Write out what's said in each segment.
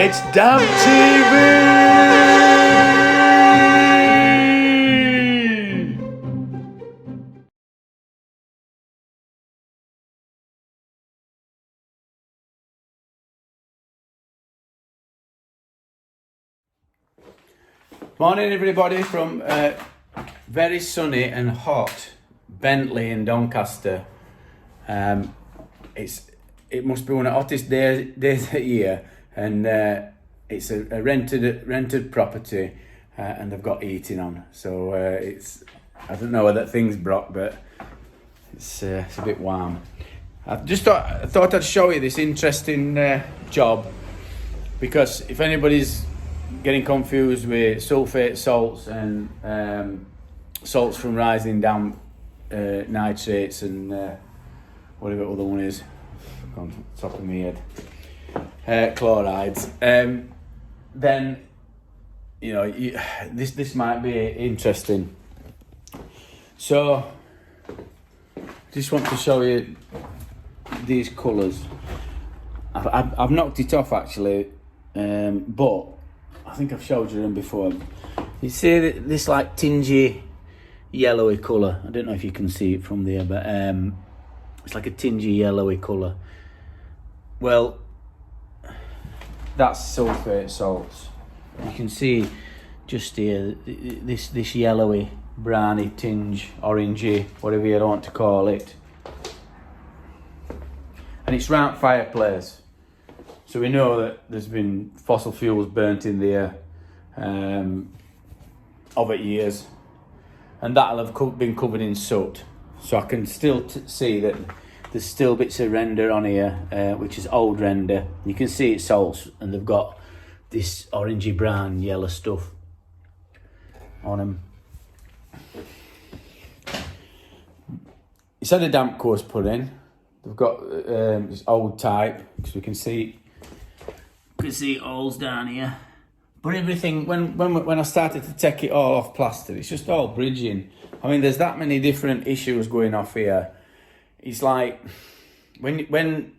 It's Damp TV! Morning everybody from very sunny and hot Bentley in Doncaster. It must be one of the hottest days of the year, and it's a rented property, and they've got heating on. So I don't know whether things broke, but it's a bit warm. I thought I'd show you this interesting job, because if anybody's getting confused with sulfate salts and salts from rising damp, nitrates and whatever the other one is, on top of my head, chlorides, then you know this might be interesting. So just want to show you these colours. I've knocked it off actually, but I think I've showed you them before. You see this like tingy yellowy colour. I don't know if you can see it from there, but it's like a tingy yellowy colour. Well, that's sulfate salts. You can see just here this yellowy, browny tinge, orangey, whatever you want to call it. And it's round fireplace. So we know that there's been fossil fuels burnt in there over years, and that'll have been covered in soot. So I can still see that there's still bits of render on here, which is old render. You can see it's salts, and they've got this orangey brown yellow stuff on them. It's had a damp course put in. They've got this old type, because we can see holes down here. But everything, when I started to take it all off plaster, it's just all bridging. I mean, there's that many different issues going off here. It's like when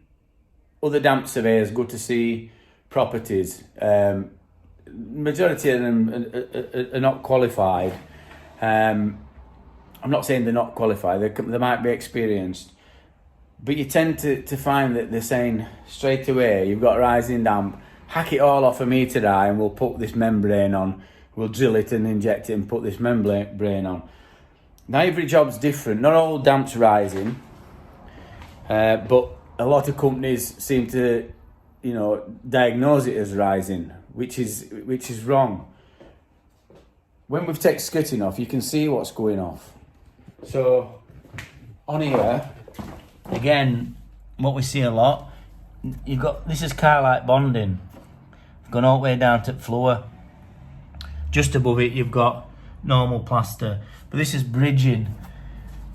other damp surveyors go to see properties, majority of them are not qualified. I'm not saying they're not qualified, they might be experienced. But you tend to find that they're saying straight away, you've got rising damp, hack it all off a metre high and we'll put this membrane on. We'll drill it and inject it and put this membrane on. Now every job's different. Not all damp's rising, but a lot of companies seem to, diagnose it as rising, which is wrong. When we've taken skirting off, you can see what's going off. So on here, again, what we see a lot, this is Carlite bonding. I've gone all the way down to the floor. Just above it, you've got normal plaster, but this is bridging,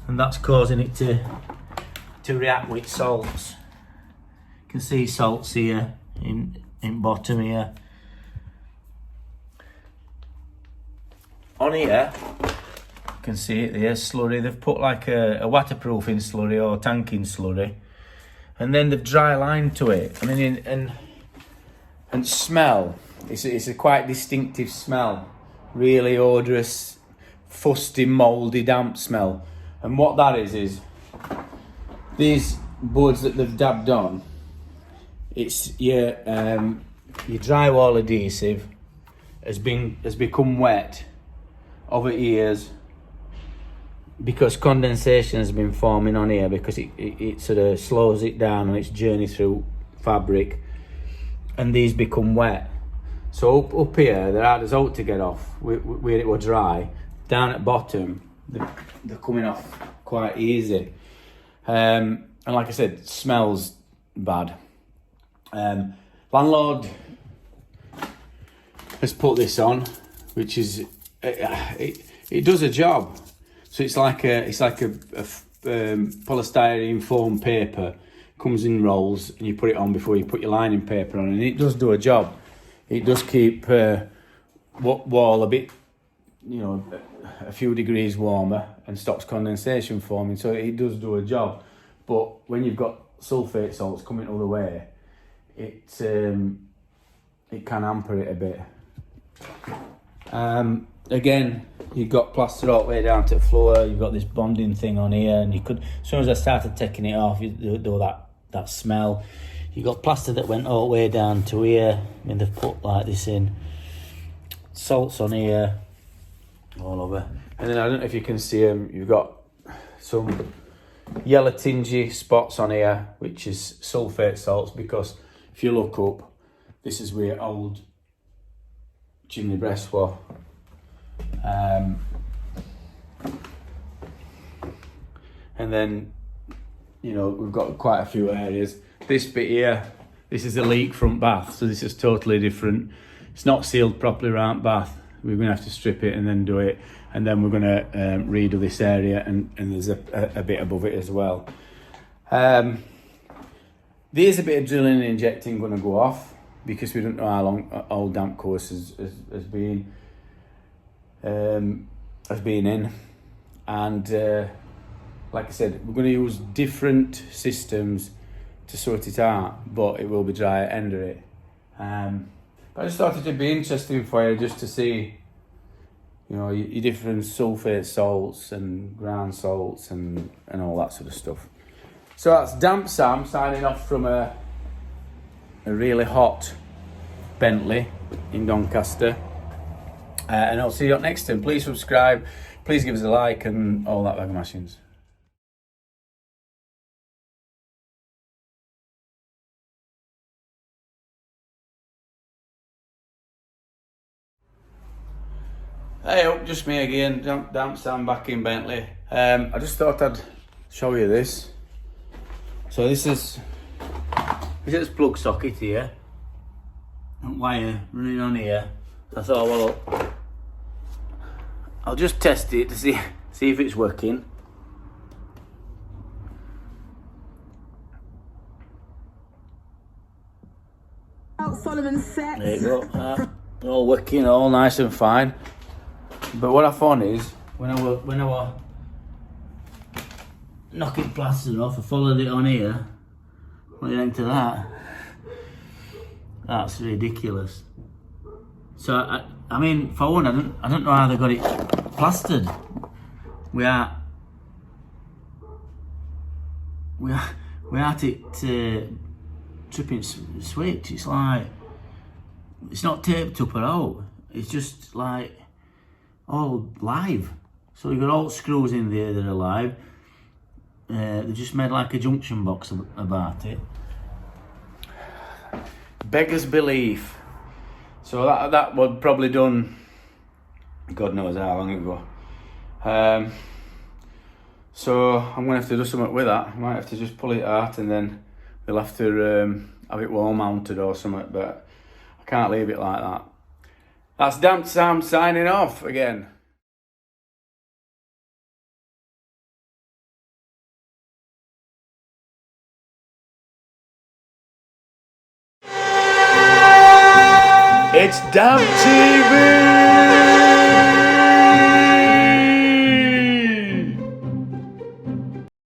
and that's causing it to react with salts. You can see salts here in bottom here. On here, you can see it there, slurry. They've put like a waterproofing slurry or tanking slurry, and then they've dry lined to it. I mean, and smell. It's a quite distinctive smell, really odorous, fusty, mouldy, damp smell. And what that is these boards that they've dabbed on. It's your drywall adhesive has become wet over years, because condensation has been forming on here, because it sort of slows it down on its journey through fabric, and these become wet. So up here, they're hard as out to get off where it was dry. Down at bottom, they're coming off quite easy. And like I said, smells bad. Landlord has put this on, which is it does a job. So it's like a polystyrene foam paper, comes in rolls, and you put it on before you put your lining paper on, and it does do a job. It does keep wall a bit, a few degrees warmer, and stops condensation forming. So it does do a job. But when you've got sulfate salts coming all the way, it it can hamper it a bit. Again, you've got plaster all the way down to the floor. You've got this bonding thing on here, and you could, as soon as I started taking it off, you do that smell. You've got plaster that went all the way down to here. I mean, they've put like this in. Salts on here, all over. And then I don't know if you can see them. You've got some yellow tingy spots on here, which is sulfate salts, because if you look up, this is where old chimney breasts were. And then, you know, we've got quite a few areas. This bit here, this is a leak front bath, so this is totally different. It's not sealed properly around bath. We're going to have to strip it and then do it, and then we're going to redo this area, and there's a bit above it as well. There's a bit of drilling and injecting going to go off, because we don't know how long old damp course has been in, and like I said, we're going to use different systems to sort it out, but it will be dry at the end of it. But I just thought it'd be interesting for you just to see, you know, your different sulfate salts and ground salts and all that sort of stuff. So that's Damp Sam signing off from a really hot Bentley in Doncaster. And I'll see you up next time. Please subscribe, please give us a like, and all that bag of mashings. Hey up, just me again, Damp Sam back in Bentley. I just thought I'd show you this. So this is this plug socket here, and wire running on here. I thought, well, I'll just test it to see if it's working. Sullivan set. There you go. All working, all nice and fine. But what I found is, when I were knocking plaster off, I followed it on here. What do you think to that? That's ridiculous. So I mean, for one, I don't know how they got it plastered. We are at it tripping switch. It's like, it's not taped up at all. It's just like all live. So you've got all screws in there that are live. They just made like a junction box about it. Beggars belief. So that was probably done, God knows how long ago. So I'm gonna have to do something with that. I might have to just pull it out, and then we'll have to have it wall mounted or something, but I can't leave it like that. That's Damp Sam signing off again. It's Damp TV!